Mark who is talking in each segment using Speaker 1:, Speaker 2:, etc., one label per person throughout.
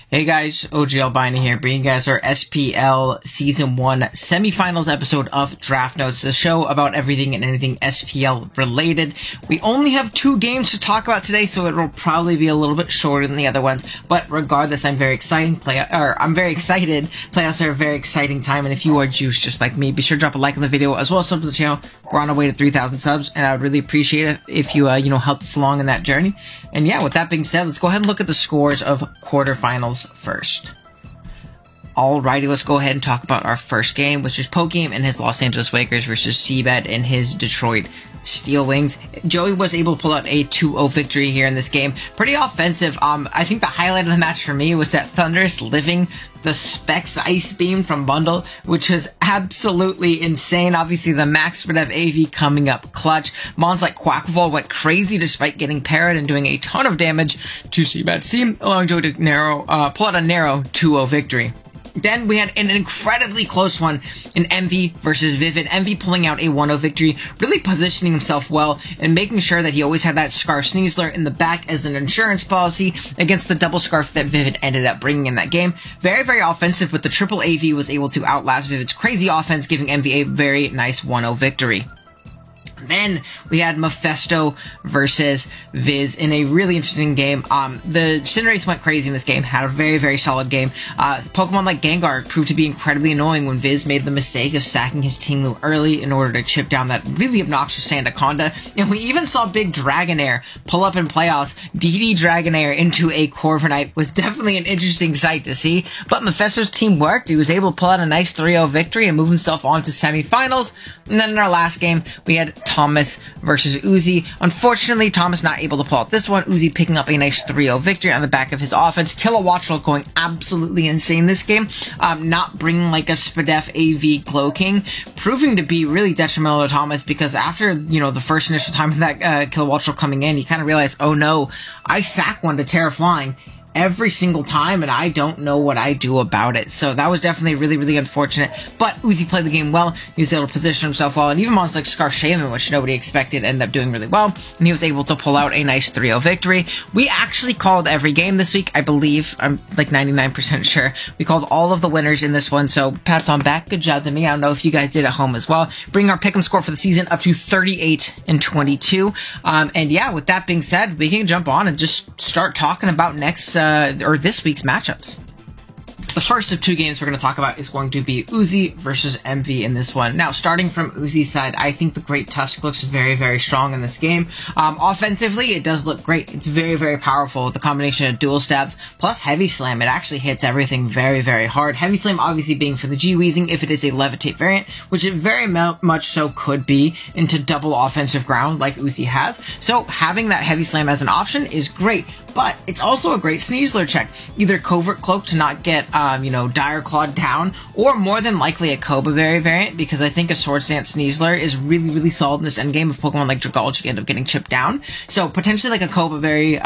Speaker 1: Hey guys, OG Albina here, bringing you guys our SPL Season 1 Semifinals episode of Draft Notes, the show about everything and anything SPL related. We only have 2 games to talk about today, so it will probably be a little bit shorter than the other ones, but regardless, I'm very excited. Playoffs are a very exciting time, and if you are juiced just like me, be sure to drop a like on the video, as well as sub to the channel. We're on our way to 3,000 subs, and I would really appreciate it if you, helped us along in that journey. And yeah, with that being said, let's go ahead and look at the scores of quarterfinals first. Alrighty, let's go ahead and talk about our first game, which is Pokegame and his Los Angeles Lakers versus Seabed and his Detroit Steel Wings. Joey was able to pull out a 2-0 victory here in this game. Pretty offensive. I think the highlight of the match for me was that Thunderous living the Specs Ice Beam from Bundle, which was absolutely insane. Obviously, the Max Spread AV coming up clutch. Mons like Quackball went crazy despite getting parried and doing a ton of damage to Seabed's team, allowing Joey to pull out a narrow 2-0 victory. Then we had an incredibly close one in Envy versus Vivid. Envy pulling out a 1-0 victory, really positioning himself well and making sure that he always had that Scarf Sneasler in the back as an insurance policy against the double Scarf that Vivid ended up bringing in that game. Very, very offensive, but the triple AV was able to outlast Vivid's crazy offense, giving Envy a very nice 1-0 victory. Then we had Mephisto versus Viz in a really interesting game. The Cinderace went crazy in this game, had a very, very solid game. Pokemon like Gengar proved to be incredibly annoying when Viz made the mistake of sacking his Tinglu early in order to chip down that really obnoxious Sandaconda. And we even saw Big Dragonair pull up in playoffs. DD Dragonair into a Corviknight was definitely an interesting sight to see. But Mephisto's team worked. He was able to pull out a nice 3-0 victory and move himself on to semifinals. And then in our last game, we had Thomas versus Uzi. Unfortunately, Thomas not able to pull out this one. Uzi picking up a nice 3-0 victory on the back of his offense. Kilowattrel going absolutely insane this game. Not bringing like a Spadef AV Cloaking, proving to be really detrimental to Thomas because after, the first initial time of that Kilowattrel coming in, he kind of realized, oh no, I sack one to Terra Flying every single time, and I don't know what I do about it. So that was definitely really, really unfortunate. But Uzi played the game well. He was able to position himself well, and even monsters like Scarf Shaman, which nobody expected, ended up doing really well. And he was able to pull out a nice 3-0 victory. We actually called every game this week, I believe. I'm like 99% sure. We called all of the winners in this one, so pats on back. Good job to me. I don't know if you guys did at home as well. Bringing our pick'em score for the season up to 38-22. And yeah, with that being said, we can jump on and just start talking about this week's matchups. The first of 2 games we're going to talk about is going to be Uzi versus Envy in this one. Now, starting from Uzi's side, I think the Great Tusk looks very, very strong in this game. Offensively, it does look great. It's very, very powerful with the combination of dual stabs plus Heavy Slam. It actually hits everything very, very hard. Heavy Slam obviously being for the G-Weezing if it is a Levitate variant, which it very much so could be into double offensive ground like Uzi has. So having that Heavy Slam as an option is great. But it's also a great Sneasler check. Either Covert Cloak to not get, Dire Claw down, or more than likely a Cobra Berry variant, because I think a Swords Dance Sneasler is really, really solid in this endgame if Pokemon like Dragalge end up getting chipped down. So potentially like a Cobra Berry,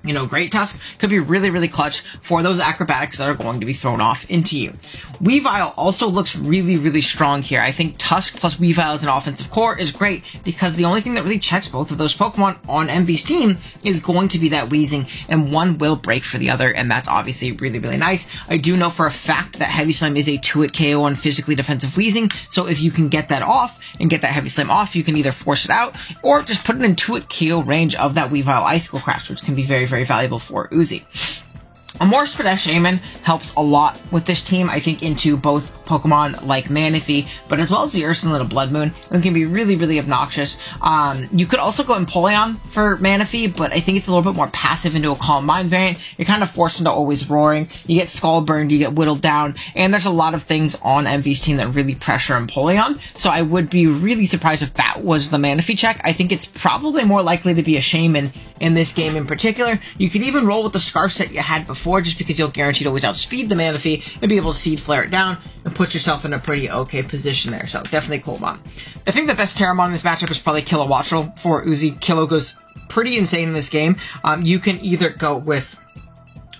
Speaker 1: Great Tusk could be really, really clutch for those acrobatics that are going to be thrown off into you. Weavile also looks really, really strong here. I think Tusk plus Weavile as an offensive core is great because the only thing that really checks both of those Pokemon on Envy's team is going to be that Weezing, and one will break for the other, and that's obviously really, really nice. I do know for a fact that Heavy Slam is a 2-hit KO on physically defensive Weezing, so if you can get that off and get that Heavy Slam off, you can either force it out or just put it in 2-hit KO range of that Weavile Icicle Crash, which can be very, very valuable for Uzi. A more Spadef Shaman helps a lot with this team, I think, into both Pokemon like Manaphy, but as well as the Ursaluna and Blood Moon. It can be really, really obnoxious. You could also go Empoleon for Manaphy, but I think it's a little bit more passive into a Calm Mind variant. You're kind of forced into always roaring. You get Skull Burned, you get Whittled Down, and there's a lot of things on Envy's team that really pressure Empoleon, so I would be really surprised if that was the Manaphy check. I think it's probably more likely to be a Shaman in this game in particular. You could even roll with the Scarf set you had before, just because you'll guaranteed always outspeed the Manaphy and be able to Seed Flare it down and put yourself in a pretty okay position there. So definitely cool Mon. I think the best Terramon in this matchup is probably Kilowattrel for Uzi. Kilo goes pretty insane in this game. You can either go with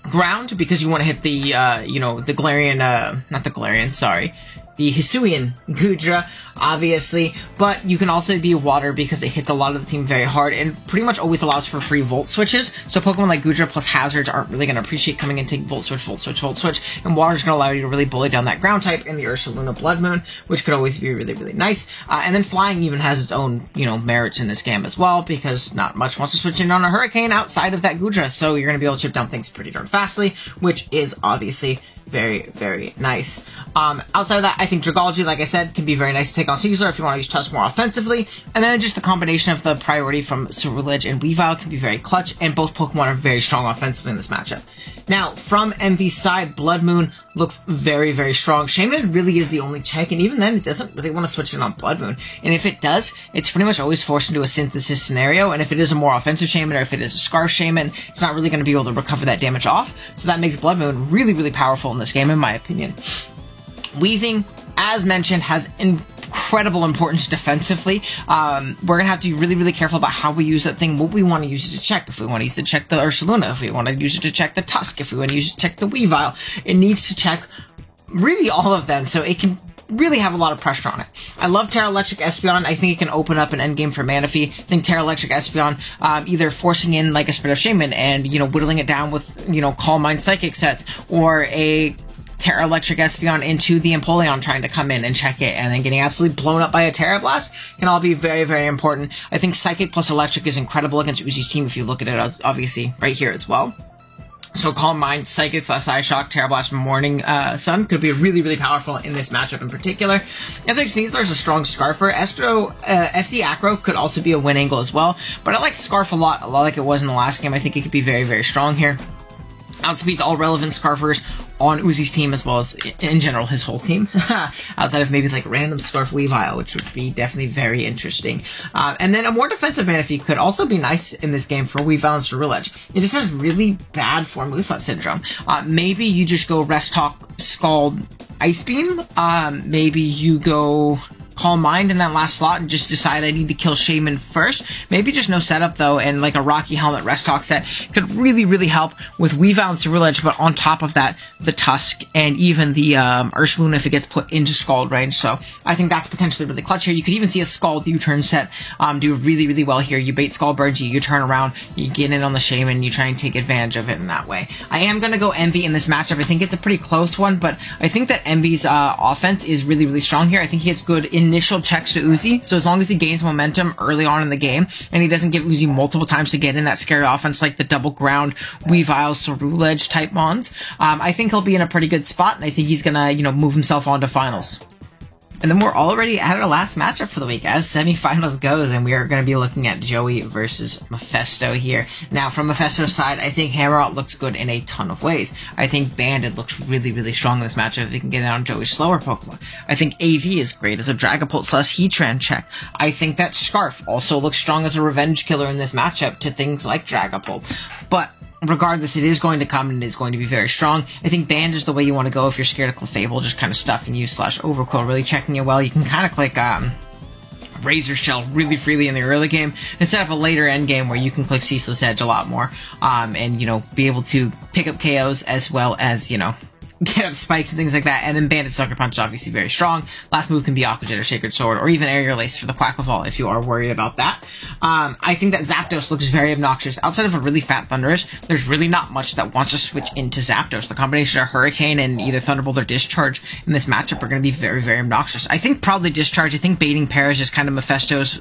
Speaker 1: Ground because you want to hit the, the Galarian, not the Galarian, sorry. the Hisuian Goodra, obviously, but you can also be water because it hits a lot of the team very hard and pretty much always allows for free Volt switches. So Pokemon like Goodra plus Hazards aren't really going to appreciate coming and taking Volt Switch, Volt Switch, Volt Switch, and water's going to allow you to really bully down that ground type in the Ursaluna Blood Moon, which could always be really, really nice. And then flying even has its own, merits in this game as well, because not much wants to switch in on a Hurricane outside of that Goodra, so you're going to be able to chip down things pretty darn fastly, which is obviously very, very nice. Outside of that, I think Dragalge, like I said, can be very nice to take on Caesar if you want to use Tusk more offensively. And then just the combination of the priority from Ceruledge and Weavile can be very clutch, and both Pokemon are very strong offensively in this matchup. Now, from MV's side, Blood Moon looks very, very strong. Shaman really is the only check, and even then, it doesn't really want to switch in on Blood Moon. And if it does, it's pretty much always forced into a synthesis scenario, and if it is a more offensive Shaman, or if it is a Scarf Shaman, it's not really going to be able to recover that damage off. So that makes Blood Moon really, really powerful in this game, in my opinion. Weezing, as mentioned, has incredible importance defensively. We're going to have to be really, really careful about how we use that thing, what we want to use it to check. If we want to use it to check the Ursaluna, if we want to use it to check the Tusk, if we want to use it to check the Weavile, it needs to check really all of them, so it can really have a lot of pressure on it. I love Terra Electric Espeon. I think it can open up an endgame for Manaphy. I think Terra Electric Espeon, either forcing in like a Spirit of Shaman and, whittling it down with, Calm Mind Psychic sets, or a Terra Electric Espeon into the Empoleon trying to come in and check it, and then getting absolutely blown up by a Terra Blast can all be very, very important. I think Psychic plus Electric is incredible against Uzi's team if you look at it as obviously right here as well. So Calm Mind, Psychic, Ice Shock, Terra Blast, Morning Sun could be really, really powerful in this matchup in particular. I think Sneasler is a strong Scarfer. SD Acro could also be a win angle as well, but I like Scarf a lot like it was in the last game. I think it could be very, very strong here. Outspeeds all relevant Scarfers on Uzi's team, as well as, in general, his whole team. Outside of maybe, like, random Scarf Weavile, which would be definitely very interesting. And then a more defensive Manaphy could also be nice in this game for Weavile and Ceruledge. It just has really bad Form Mooselet Syndrome. Maybe you just go Rest Talk, Scald, Ice Beam. Maybe you go Calm Mind in that last slot and just decide I need to kill Shaman first. Maybe just no setup though, and like a Rocky Helmet Rest Talk set could really, really help with Weavile and Ceruledge, but on top of that, the Tusk and even the Ursaluna if it gets put into Scald range. So I think that's potentially really clutch here. You could even see a Scald U-turn set do really, really well here. You bait Scald Birds, you turn around, you get in on the Shaman, you try and take advantage of it in that way. I am going to go Envy in this matchup. I think it's a pretty close one, but I think that Envy's offense is really, really strong here. I think he has good initial checks to Uzi, so as long as he gains momentum early on in the game, and he doesn't give Uzi multiple times to get in that scary offense like the double ground, Weavile, Ceruledge type mons, I think he'll be in a pretty good spot, and I think he's gonna, move himself on to finals. And then we're already at our last matchup for the week as semifinals goes, and we are going to be looking at Joey versus Mephisto here. Now, from Mephisto's side, I think Hammerot looks good in a ton of ways. I think Banded looks really, really strong in this matchup if he can get it on Joey's slower Pokemon. I think AV is great as a Dragapult / Heatran check. I think that Scarf also looks strong as a revenge killer in this matchup to things like Dragapult. But regardless, it is going to come and it is going to be very strong. I think Band is the way you want to go if you're scared of Clefable, just kind of stuffing you / Overqwil, really checking it well. You can kind of click Razor Shell really freely in the early game and set up a later end game where you can click Ceaseless Edge a lot more and, be able to pick up KOs as well as, get up spikes and things like that. And then Banded Sucker Punch is obviously very strong. Last move can be Aqua Jet or Sacred Sword, or even Aerial Ace for the Quackleval if you are worried about that. I think that Zapdos looks very obnoxious. Outside of a really fat Thundurus, there's really not much that wants to switch into Zapdos. The combination of Hurricane and either Thunderbolt or Discharge in this matchup are going to be very, very obnoxious. I think probably Discharge. I think baiting Paras is kind of Mephisto's.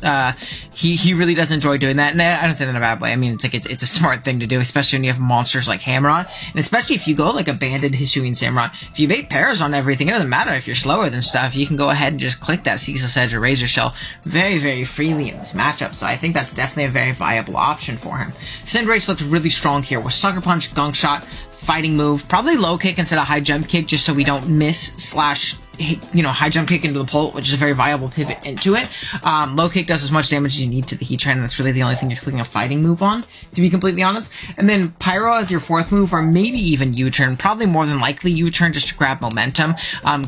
Speaker 1: He really does enjoy doing that, and I don't say that in a bad way. I mean, it's a smart thing to do, especially when you have monsters like Hammeron, and especially if you go like a Banded Hisuian Samurott. If you bait Paras on everything, it doesn't matter if you're slower than stuff. You can go ahead and just click that Ceaseless Edge or Razor Shell very, very freely in this matchup. So I think that's definitely a very viable option for him. Cinderace looks really strong here with Sucker Punch, Gunk Shot, Fighting Move, probably Low Kick instead of High Jump Kick, just so we don't miss / high jump kick into the pole, which is a very viable pivot into it. Low kick does as much damage as you need to the Heatran, and that's really the only thing you're clicking a fighting move on, to be completely honest. And then Pyro as your fourth move, or maybe even U-turn, probably more than likely U-turn just to grab momentum.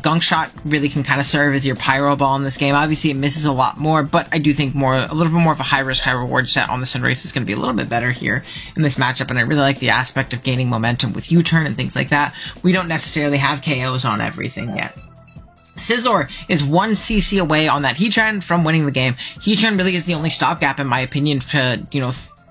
Speaker 1: Gunk Shot really can kind of serve as your Pyro Ball in this game. Obviously it misses a lot more, but I do think a little bit more of a high risk, high reward set on the Cinderace is going to be a little bit better here in this matchup, and I really like the aspect of gaining momentum with U-turn and things like that. We don't necessarily have KOs on everything yet. Scizor is 1 CC away on that Heatran from winning the game. Heatran really is the only stopgap, in my opinion, to,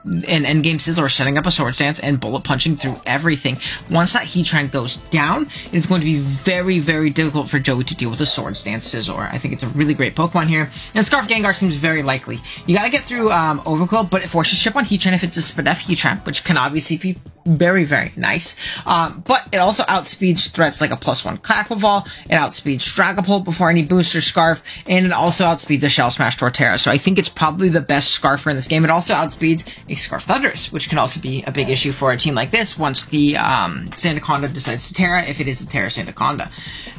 Speaker 1: in endgame Scizor setting up a Swords Dance and bullet punching through everything. Once that Heatran goes down, it's going to be very, very difficult for Joey to deal with a Swords Dance Scizor. I think it's a really great Pokemon here. And Scarf Gengar seems very likely. You gotta get through Overqwil, but it forces chip on Heatran if it's a Spadef Heatran, which can obviously be very, very nice. But it also outspeeds threats like a +1 Quaquaval, it outspeeds Dragapult before any booster Scarf, and it also outspeeds a Shell Smash Torterra. So I think it's probably the best Scarfer in this game. It also outspeeds a Scarf Thundurus, which can also be a big issue for a team like this once the Sandaconda decides to Terra, if it is a Terra Sandaconda.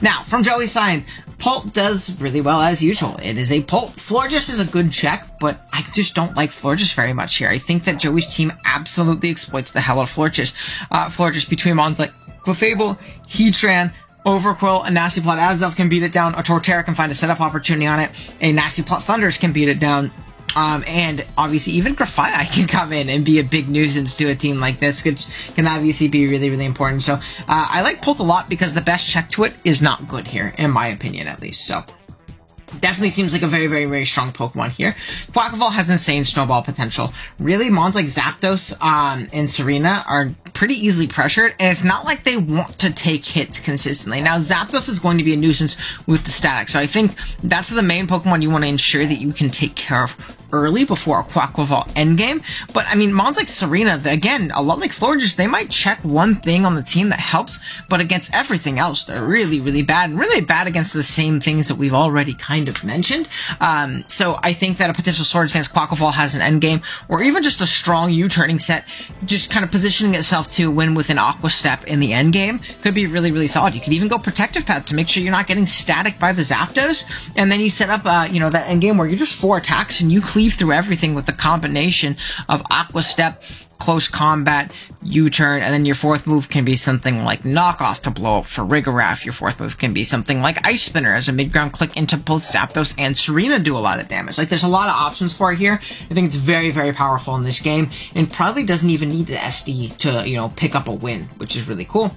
Speaker 1: Now, from Joey's side, Pult does really well as usual. It is a Pult. Florges is a good check, but I just don't like Florges very much here. I think that Joey's team absolutely exploits the hell out of Florges. Florges between mons like Clefable, Heatran, Overqwil, a Nasty Plot Azelf can beat it down, a Torterra can find a setup opportunity on it, a Nasty Plot Thundurus can beat it down, and obviously even Grafaiai can come in and be a big nuisance to a team like this, which can obviously be really, really important. So, I like Pult a lot because the best check to it is not good here, in my opinion at least. So, definitely seems like a very, very, very strong Pokemon here. Quaquaval has insane snowball potential. Really, mons like Zapdos and Serena are pretty easily pressured, and it's not like they want to take hits consistently. Now, Zapdos is going to be a nuisance with the static, so I think that's the main Pokemon you want to ensure that you can take care of early before a Quaquaval endgame. But, I mean, mons like Serena, again, a lot like Florges, they might check one thing on the team that helps, but against everything else, they're really, really bad, and really bad against the same things that we've already kind of mentioned. So I think that a potential Swords Dance Quaquaval has an endgame, or even just a strong U-turning set, just kind of positioning itself to win with an Aqua Step in the endgame, could be really, really solid. You could even go Protective Pad to make sure you're not getting static by the Zapdos, and then you set up, that endgame where you're just 4 attacks and you cleave through everything with the combination of Aqua Step, Close Combat, U-turn, and then your 4th move can be something like Knockoff to blow up for Farigiraf. Your 4th move can be something like Ice Spinner as a mid-ground click into both Zapdos and Serena do a lot of damage. Like, there's a lot of options for it here. I think it's very, very powerful in this game, and probably doesn't even need the SD to, pick up a win, which is really cool.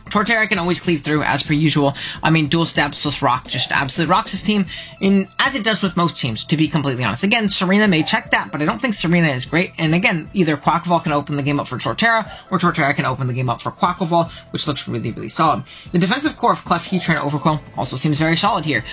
Speaker 1: Torterra can always cleave through, as per usual. I mean, dual stabs plus Rock just absolutely rocks his team, as it does with most teams, to be completely honest. Again, Serena may check that, but I don't think Serena is great. And again, either Quaquaval can open the game up for Torterra, or Torterra can open the game up for Quaquaval, which looks really, really solid. The defensive core of Clef, Heatran, Overqwil also seems very solid here.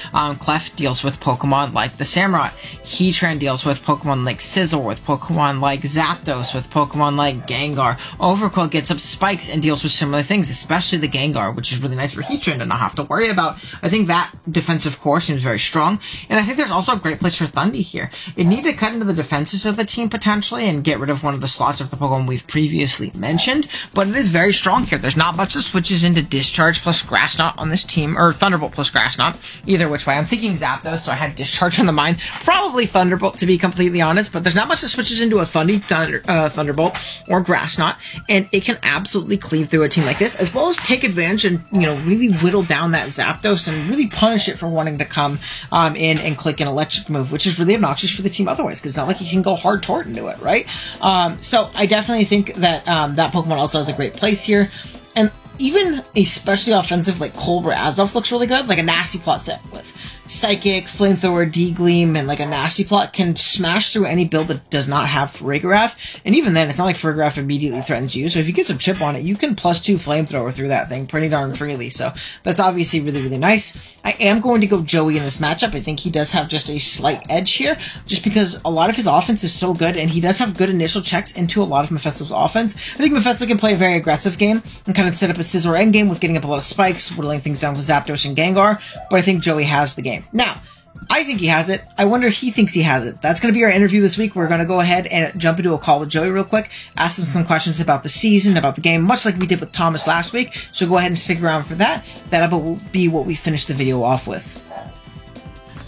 Speaker 1: Clef deals with Pokemon like the Samurott. Heatran deals with Pokemon like Scizor, with Pokemon like Zapdos, with Pokemon like Gengar. Overqwil gets up spikes and deals with similar things, especially the Gengar, which is really nice for Heatran to not have to worry about. I think that defensive core seems very strong, and I think there's also a great place for Thundy here. It need to cut into the defenses of the team potentially and get rid of one of the slots of the Pokemon we've previously mentioned, but it is very strong here. There's not much that switches into Discharge plus Grass Knot on this team, or Thunderbolt plus Grass Knot, either which way. I'm thinking Zapdos, so I had Discharge on the mind. Probably Thunderbolt, to be completely honest, but there's not much that switches into a Thunderbolt or Grass Knot, and it can absolutely cleave through a team like this, as well as take advantage and, really whittle down that Zapdos and really punish it for wanting to come in and click an electric move, which is really obnoxious for the team otherwise, because it's not like you can go hard tort into it, right? So I definitely think that that Pokemon also has a great place here. And even a specially offensive like Colbert Azelf looks really good, like a Nasty Plot set with Psychic, Flamethrower, D-Gleam, and like a Nasty Plot can smash through any build that does not have Farigiraf. And even then, it's not like Farigiraf immediately threatens you. So if you get some chip on it, you can +2 Flamethrower through that thing pretty darn freely. So that's obviously really, really nice. I am going to go Joey in this matchup. I think he does have just a slight edge here, just because a lot of his offense is so good, and he does have good initial checks into a lot of Mephisto's offense. I think Mephisto can play a very aggressive game and kind of set up a Scizor endgame with getting up a lot of spikes, whittling things down with Zapdos and Gengar, but I think Joey has the game. Now, I think he has it. I wonder if he thinks he has it. That's going to be our interview this week. We're going to go ahead and jump into a call with Joey real quick, ask him some questions about the season, about the game, much like we did with Thomas last week. So go ahead and stick around for that. That'll be what we finish the video off with.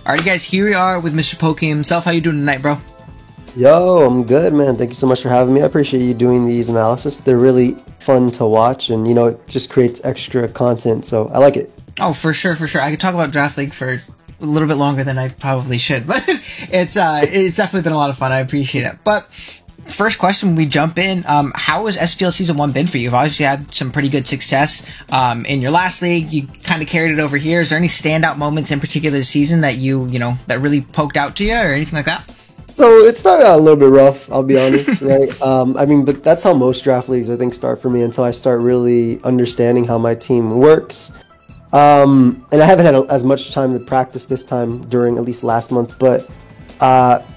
Speaker 1: Alrighty guys, here we are with Mr. Pokey himself. How you doing tonight, bro?
Speaker 2: Yo, I'm good, man. Thank you so much for having me. I appreciate you doing these analysis. They're really fun to watch, and, it just creates extra content, so I like it.
Speaker 1: Oh, for sure, for sure. I could talk about Draft League for a little bit longer than I probably should, but it's definitely been a lot of fun. I appreciate it. But first question, we jump in. How has SPL Season 1 been for you? You've obviously had some pretty good success in your last league. You kind of carried it over here. Is there any standout moments in particular this season that that really poked out to you or anything like that?
Speaker 2: So it started out a little bit rough, I'll be honest, right? But that's how most draft leagues, I think, start for me until I start really understanding how my team works. And I haven't had as much time to practice this time during at least last month, but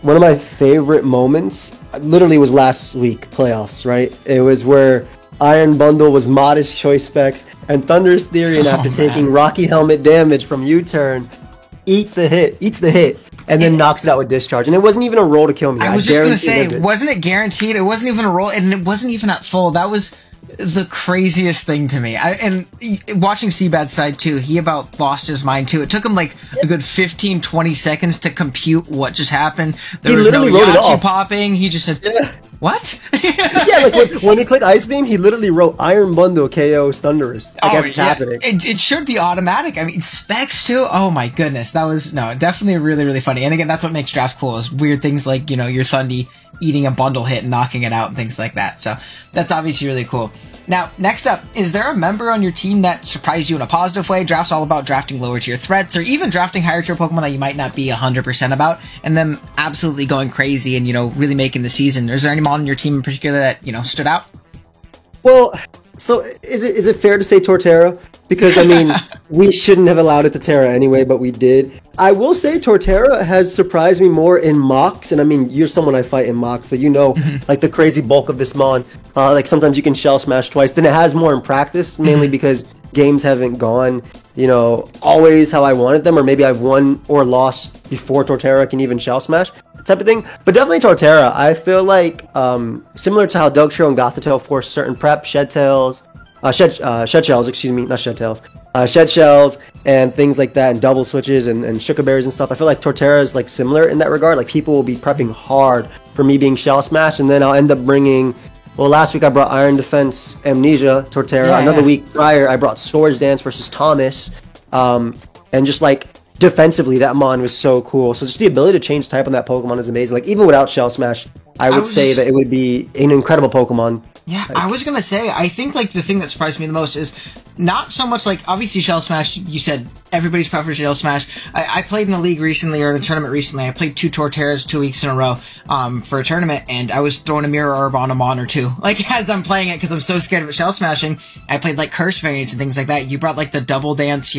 Speaker 2: one of my favorite moments literally was last week, playoffs, right? It was where Iron Bundle was modest choice specs, and Thunderous Therian, after taking Rocky Helmet damage from U-turn, eats the hit, and then knocks it out with discharge. And it wasn't even a roll to kill me.
Speaker 1: I was just going to say, wasn't it guaranteed? It wasn't even a roll, and it wasn't even at full. That was the craziest thing to me. And watching Seabad's side too, he about lost his mind too. It took him like a good 15-20 seconds to compute what just happened. There was no Yachi popping. He just said, what?
Speaker 2: Yeah, like when he clicked Ice Beam, he literally wrote Iron Bundle KO Thunderous. I guess it's happening.
Speaker 1: It should be automatic. I mean, specs too. Oh my goodness. That was, definitely really, really funny. And again, that's what makes drafts cool, is weird things like, your Thundy eating a bundle hit and knocking it out and things like that. So that's obviously really cool. Now, next up, is there a member on your team that surprised you in a positive way? Draft's all about drafting lower tier threats, or even drafting higher tier Pokemon that you might not be 100% about, and then absolutely going crazy and, really making the season. Is there anyone on your team in particular that, stood out?
Speaker 2: Well, so is it fair to say Torterra? Because, we shouldn't have allowed it to Terra anyway, but we did. I will say Torterra has surprised me more in mocks, and you're someone I fight in mocks, so like the crazy bulk of this mon. Like sometimes you can shell smash twice, then it has more in practice, mainly because games haven't gone, always how I wanted them, or maybe I've won or lost before Torterra can even shell smash, type of thing. But definitely Torterra, I feel like, similar to how Dugtrio and Gothitelle forced certain prep, shed shells, and things like that, and double switches and Shuka Berries and stuff. I feel like Torterra is like similar in that regard. Like people will be prepping hard for me being shell smash, and then I'll end up bringing. Well, last week I brought Iron Defense Amnesia Torterra. Another week prior I brought Swords Dance versus Thomas, and just like defensively that mon was so cool. So just the ability to change type on that Pokemon is amazing. Like even without shell smash, I would say that it would be an incredible Pokemon.
Speaker 1: Yeah, I was going to say, I think, like, the thing that surprised me the most is not so much, like, obviously Shell Smash, you said everybody's preferred Shell Smash. I played in a league recently, or in a tournament recently. I played 2 Torterras 2 weeks in a row for a tournament, and I was throwing a Mirror Orb on a Mon or two. Like, as I'm playing it, because I'm so scared of it Shell Smashing, I played, like, Curse variants and things like that. You brought, like, the Double Dance,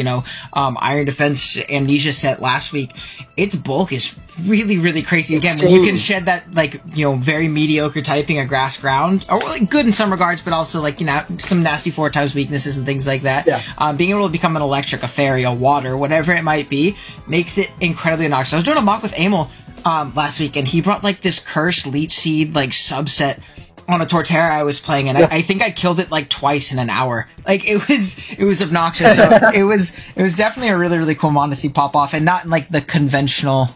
Speaker 1: Iron Defense Amnesia set last week. Its bulk is really, really crazy. Again, when you can shed that, like, very mediocre typing of grass ground, or like good in some regards, but also like, some nasty 4x weaknesses and things like that.
Speaker 2: Yeah.
Speaker 1: Being able to become an electric, a fairy, a water, whatever it might be, makes it incredibly obnoxious. I was doing a mock with Amel last week, and he brought like this Cursed Leech Seed like subset on a Torterra I was playing, and I think I killed it like twice in an hour. Like it was obnoxious. So it was definitely a really, really cool mon to see pop off, and not in like the conventional,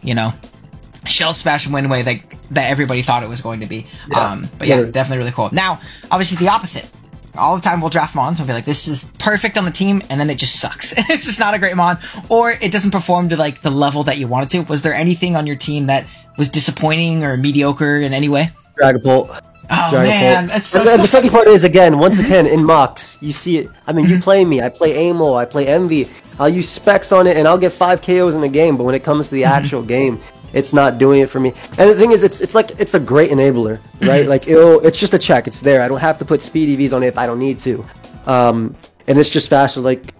Speaker 1: shell smash and win way that everybody thought it was going to be. But yeah, definitely really cool. Now, obviously the opposite. All the time we'll draft mons and we'll be like, this is perfect on the team, and then it just sucks. It's just not a great mon, or it doesn't perform to like the level that you want it to. Was there anything on your team that was disappointing or mediocre in any way?
Speaker 2: Dragapult.
Speaker 1: Oh man, that's so
Speaker 2: the second part is, once again, in mocks, you see it. You play me, I play Amel, I play Envy. I'll use specs on it and I'll get 5 KOs in a game, but when it comes to the actual game, it's not doing it for me. And the thing is, it's a great enabler, right? Like it's just a check. It's there. I don't have to put speed EVs on it if I don't need to. And it's just faster. Like,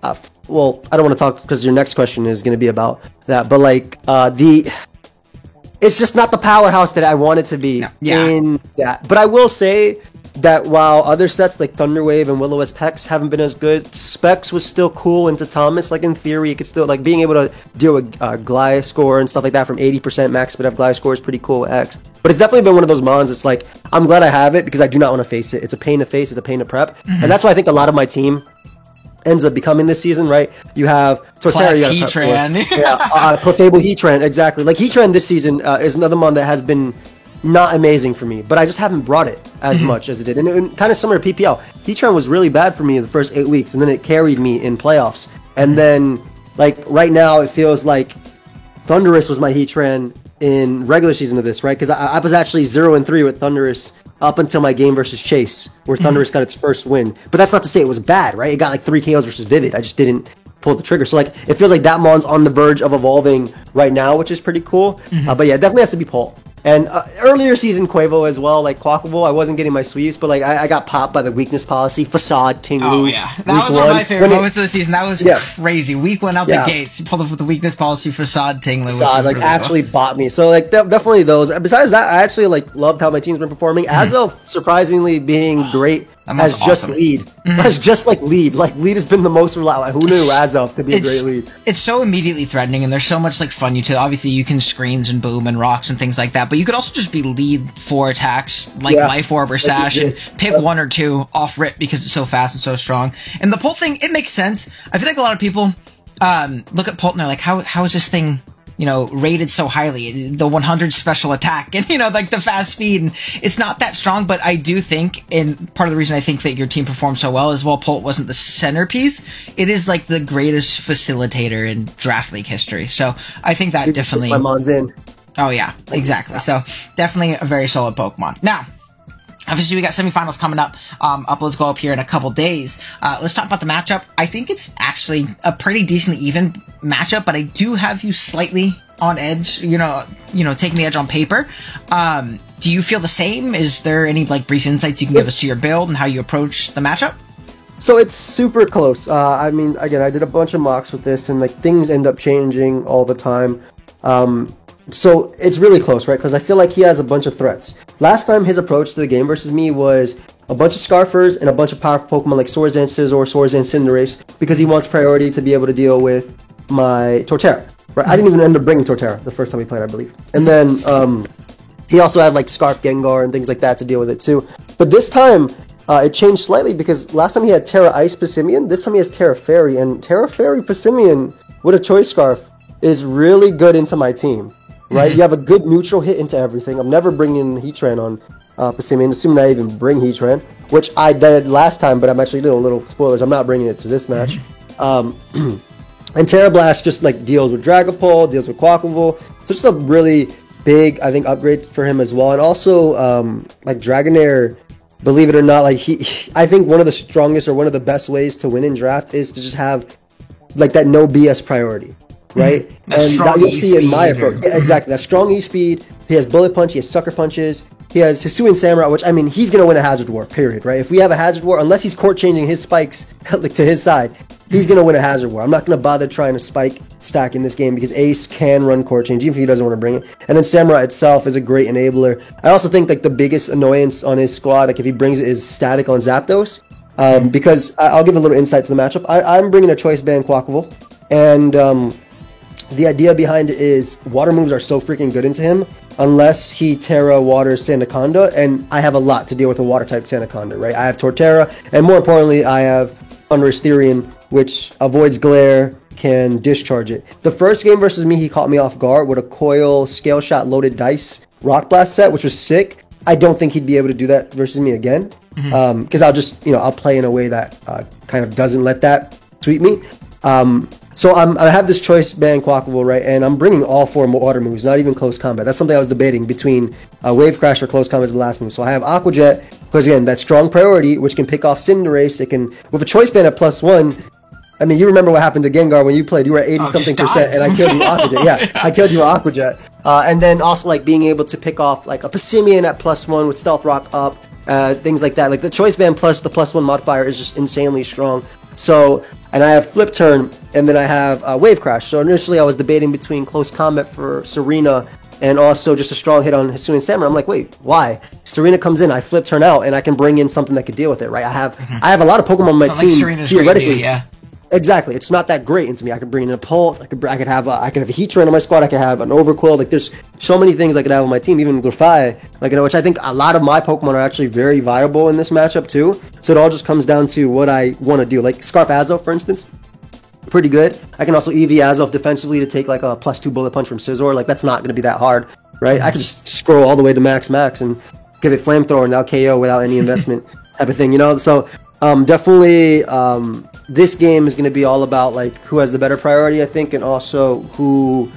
Speaker 2: well, I don't want to talk because your next question is going to be about that. But like it's just not the powerhouse that I want it to be in that. But I will say that while other sets like Thunderwave and Will-O-Wisp Hex haven't been as good, Specs was still cool into Thomas. Like in theory, it could still, like, being able to deal with Gliscor and stuff like that from 80% max speed of Gliscor is pretty cool with X. But it's definitely been one of those mons. It's like, I'm glad I have it because I do not want to face it. It's a pain to face. It's a pain to prep. And that's why I think a lot of my team ends up becoming this season, right? You have Torterra, you got
Speaker 1: Heatran.
Speaker 2: Clefable Heatran, exactly. Like Heatran this season is another mon that has been not amazing for me, but I just haven't brought it as much as it did. And kind of similar to PPL. Heatran was really bad for me the first 8 weeks, and then it carried me in playoffs. And then, like, right now, it feels like Thundurus was my Heatran, in regular season of this, right? Because I was actually 0-3 with Thundurus up until my game versus Chase, where Thundurus got its first win. But that's not to say it was bad, right? It got like 3 KOs versus Vivid. I just didn't pull the trigger. So like, it feels like that mon's on the verge of evolving right now, which is pretty cool. But yeah, definitely has to be Pult. And earlier season Quavo as well, like Quackable, I wasn't getting my sweeps, but like I got popped by the weakness policy, Facade, Tinglu.
Speaker 1: Oh yeah, that was one of my favorite moments of the season. That was crazy. Week 1 out the gates, pulled up with the weakness policy, Facade, Tinglu.
Speaker 2: Facade, like really actually bought me. So like definitely those. Besides that, I actually like loved how my team's been performing. Azelf surprisingly being great. As just lead. As just like lead. Like lead has been the most reliable. Who knew Azelf could be a great lead?
Speaker 1: It's so immediately threatening, and there's so much like fun utility. Obviously, you can screens and boom and rocks and things like that, but you could also just be lead 4 attacks like Life Orb or Sash and pick 1 or 2 off rip because it's so fast and so strong. And the Pult thing, it makes sense. I feel like a lot of people look at Pult and they're like, how is this thing, rated so highly, the 100 special attack and, like the fast speed, and it's not that strong, but I do think, and part of the reason I think that your team performed so well is while Pult wasn't the centerpiece, it is like the greatest facilitator in Draft League history. So I think that definitely...
Speaker 2: my mon's in.
Speaker 1: Oh yeah, exactly. So definitely a very solid Pokemon. Now, obviously, we got semifinals coming up. Uploads go up here in a couple days. Let's talk about the matchup. I think it's actually a pretty decently even matchup, but I do have you slightly on edge. Taking the edge on paper. Do you feel the same? Is there any like brief insights you can give us to your build and how you approach the matchup?
Speaker 2: So it's super close. I mean, again, I did a bunch of mocks with this, and like things end up changing all the time. So it's really close, right? Because I feel like he has a bunch of threats. Last time his approach to the game versus me was a bunch of Scarfers and a bunch of powerful Pokemon like Swords and Scizor, Swords and Cinderace, because he wants priority to be able to deal with my Torterra, right? I didn't even end up bringing Torterra the first time we played, I believe. And then he also had like Scarf Gengar and things like that to deal with it too. But this time, it changed slightly because last time he had Terra Ice Passimian, this time he has Terra Fairy, and Terra Fairy Passimian with a Choice Scarf is really good into my team. Right, you have a good neutral hit into everything. I'm never bringing Heatran on Passimian, assuming I even bring Heatran, which I did last time, but I'm actually doing little spoilers. I'm not bringing it to this match. And Terra Blast just like deals with Dragapult, deals with Quackable, so just a really big, I think, upgrade for him as well. And also, like Dragonair, believe it or not, like I think one of the strongest or one of the best ways to win in draft is to just have like that no BS priority. Right?
Speaker 1: That
Speaker 2: and that you'll see in my approach. Yeah, exactly. That strong E-Speed. He has Bullet Punch. He has Sucker Punches. He has Hisuian Samurai, which, I mean, he's going to win a Hazard War, period, right? If we have a Hazard War, unless he's court-changing his spikes like, to his side, he's going to win a Hazard War. I'm not going to bother trying to spike stack in this game because Ace can run court change, even if he doesn't want to bring it. And then Samurai itself is a great enabler. I also think like the biggest annoyance on his squad, like if he brings it, is static on Zapdos. Because I'll give a little insight to the matchup. I'm bringing a Choice Band Quackable, and the idea behind it is water moves are so freaking good into him unless he Terra waters Sandaconda, and I have a lot to deal with a water type Sandaconda, right? I have Torterra, and more importantly, I have Thundurus Therian, which avoids glare, can discharge it. The first game versus me, he caught me off guard with a Coil Scale Shot Loaded Dice Rock Blast set, which was sick. I don't think he'd be able to do that versus me again, because I'll just, I'll play in a way that kind of doesn't let that sweep me. So I have this Choice Band Quackable, right, and I'm bringing all 4 water moves, not even close combat. That's something I was debating between Wave Crash or close combat as the last move. So I have Aqua Jet, because again, that strong priority, which can pick off Cinderace. It can, with a Choice Band at +1, I mean, you remember what happened to Gengar when you played. You were at 80-something%, and I killed you with Aqua Jet. Yeah, I killed you with Aqua Jet. And then also, like, being able to pick off, like, a Passimian at +1 with Stealth Rock up, things like that. Like, the Choice Band plus the +1 modifier is just insanely strong. So, and I have Flip Turn, and then I have Wave Crash. So initially I was debating between Close Combat for Serena and also just a strong hit on Hisuian Samurai. I'm like, wait, why? Serena comes in, I Flip Turn out, and I can bring in something that could deal with it, right? I have a lot of Pokemon on my team, like Serena's theoretically.
Speaker 1: Yeah.
Speaker 2: Exactly, it's not that great into me. I could bring in a Pulse. I could have a Heatran on my squad. I could have an Overquill. Like there's so many things I could have on my team. Even Glufai, which I think a lot of my Pokemon are actually very viable in this matchup too. So it all just comes down to what I want to do. Like Scarf Azelf, for instance, pretty good. I can also EV Azelf defensively to take like a +2 Bullet Punch from Scizor. Like that's not going to be that hard, right? I can just scroll all the way to max and give it Flamethrower and now KO without any investment type of thing. So definitely. This game is going to be all about like who has the better priority, I think, and also who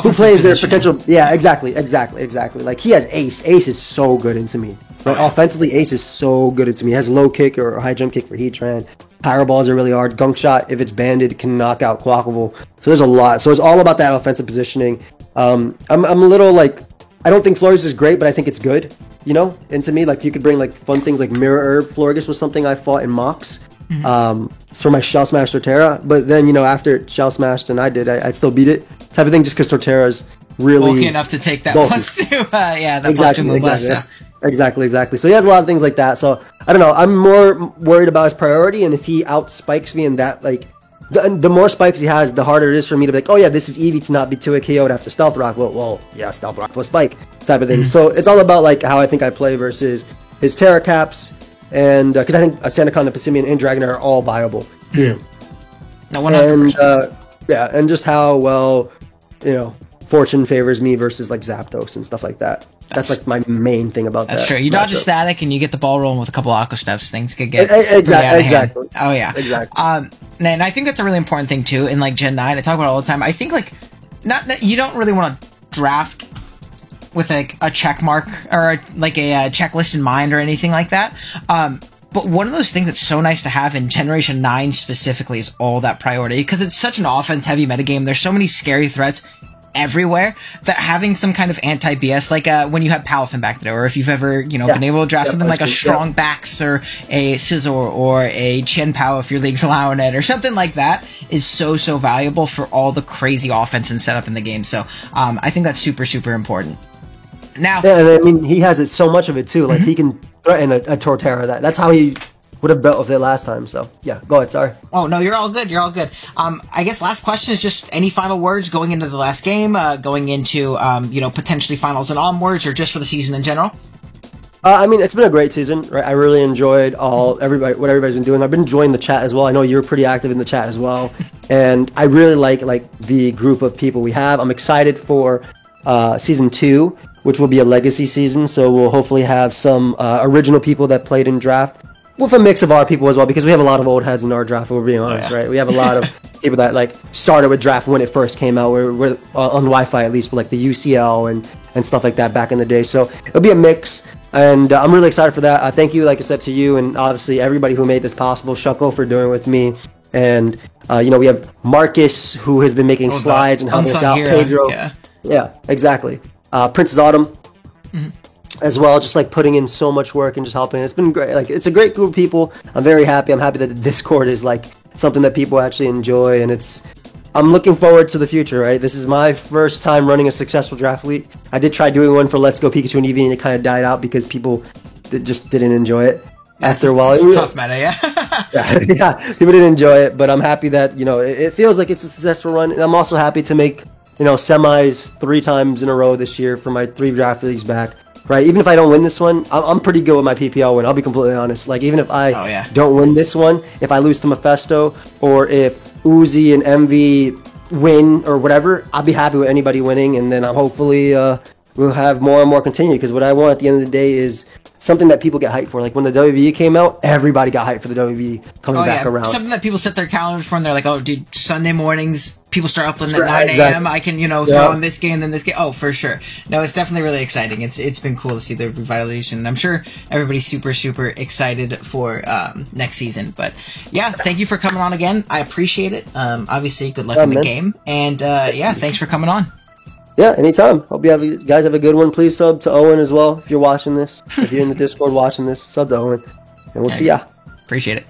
Speaker 2: who plays their potential. Yeah, exactly. Like he has Ace. Ace is so good into me. Right? Offensively, Ace is so good into me. He has low kick or high jump kick for Heatran. Power balls are really hard. Gunk shot, if it's banded, can knock out Quackable. So there's a lot. So it's all about that offensive positioning. I'm a little like, I don't think Florges is great, but I think it's good. You know, and to me, like you could bring like fun things like Mirror Herb. Florges was something I fought in mocks. For my Shell Smash Torterra, but then after it Shell Smashed and I still beat it type of thing, just because Torterra's really
Speaker 1: bulky enough to take that +2. That
Speaker 2: exactly,
Speaker 1: +2
Speaker 2: exactly. So he has a lot of things like that. So I don't know. I'm more worried about his priority, and if he outspikes me in that, like the more spikes he has, the harder it is for me to be like, oh yeah, this is Eevee to not be 2 KO'd after Stealth Rock. Well, yeah, Stealth Rock plus Spike type of thing. So it's all about like how I think I play versus his Terra Caps. And because I think Sandaconda, Passimian, and Dragonair are all viable here.
Speaker 1: No, 100%.
Speaker 2: And and just how well fortune favors me versus like Zapdos and stuff like that. That's like my main thing about that.
Speaker 1: That's true. You dodge a static and you get the ball rolling with a couple Aqua Steps. Things could get
Speaker 2: exactly.
Speaker 1: Oh yeah,
Speaker 2: exactly.
Speaker 1: And I think that's a really important thing too. In like Gen 9, I talk about it all the time. I think like you don't really want to draft with like a check mark or a checklist in mind or anything like that. But one of those things that's so nice to have in Generation 9 specifically is all that priority, because it's such an offense-heavy metagame. There's so many scary threats everywhere that having some kind of anti-BS, like when you had Palafin back there, or if you've ever been able to draft something like a Strong Bax or a Scizor or a Chen Pao if your league's allowing it, or something like that, is so valuable for all the crazy offense and setup in the game. So I think that's super important. Now,
Speaker 2: I mean, he has so much of it too. Like he can threaten a Torterra. That's how he would have dealt with it last time. So yeah, go ahead. Sorry.
Speaker 1: Oh no, you're all good. I guess last question is just any final words going into the last game, going into potentially finals and onwards, or just for the season in general.
Speaker 2: I mean, it's been a great season, right? I really enjoyed what everybody's been doing. I've been enjoying the chat as well. I know you're pretty active in the chat as well, and I really like the group of people we have. I'm excited for season 2. Which will be a legacy season, so we'll hopefully have some original people that played in draft, with a mix of our people as well, because we have a lot of old heads in our draft, if we're being honest, right? We have a lot of people that started with draft when it first came out, we're on Wi-Fi at least, with like the UCL and stuff like that back in the day, so it'll be a mix, and I'm really excited for that. Thank you, like I said, to you, and obviously everybody who made this possible, Shucko for doing it with me, and we have Marcus, who has been making slides and helping us out, Pedro, yeah, exactly. Princess Autumn as well, just putting in so much work and just helping. It's been great. It's a great group of people. I'm very happy. I'm happy that the Discord is something that people actually enjoy, and I'm looking forward to the future, right? This is my first time running a successful draft league. I did try doing one for Let's Go Pikachu and Eevee, and it kind of died out because people just didn't enjoy it. After a while,
Speaker 1: it's a tough meta,
Speaker 2: yeah, people didn't enjoy it, but I'm happy that it feels like it's a successful run, and I'm also happy to make semis 3 times in a row this year for my 3 draft leagues back, right? Even if I don't win this one, I'm pretty good with my PPL win. I'll be completely honest. Even if I don't win this one, if I lose to Mephisto, or if Uzi and MV win or whatever, I'll be happy with anybody winning, and then hopefully we'll have more and more continue, because what I want at the end of the day is something that people get hyped for. When the WWE came out, everybody got hyped for the WWE coming back around.
Speaker 1: Something that people set their calendars for, and they're like, oh, dude, Sunday mornings, people start uploading at 9 a.m. I can, throw in this game, then this game. Oh, for sure. No, it's definitely really exciting. It's been cool to see the revitalization. I'm sure everybody's super excited for next season. But yeah, thank you for coming on again. I appreciate it. Obviously, good luck in the game. And thanks for coming on.
Speaker 2: Yeah, anytime. Hope you guys have a good one. Please sub to Owen as well if you're watching this. If you're in the Discord watching this, sub to Owen. And we'll see ya.
Speaker 1: Appreciate it.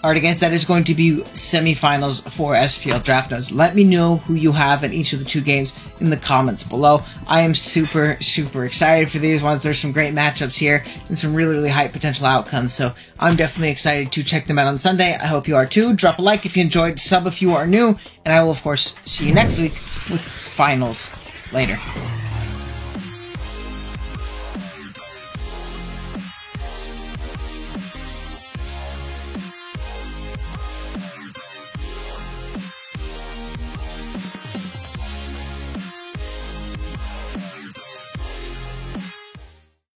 Speaker 1: Alright guys, that is going to be semifinals for SPL Draft Notes. Let me know who you have in each of the 2 games in the comments below. I am super excited for these ones. There's some great matchups here and some really high potential outcomes. So I'm definitely excited to check them out on Sunday. I hope you are too. Drop a like if you enjoyed, sub if you are new, and I will of course see you next week with finals. Later.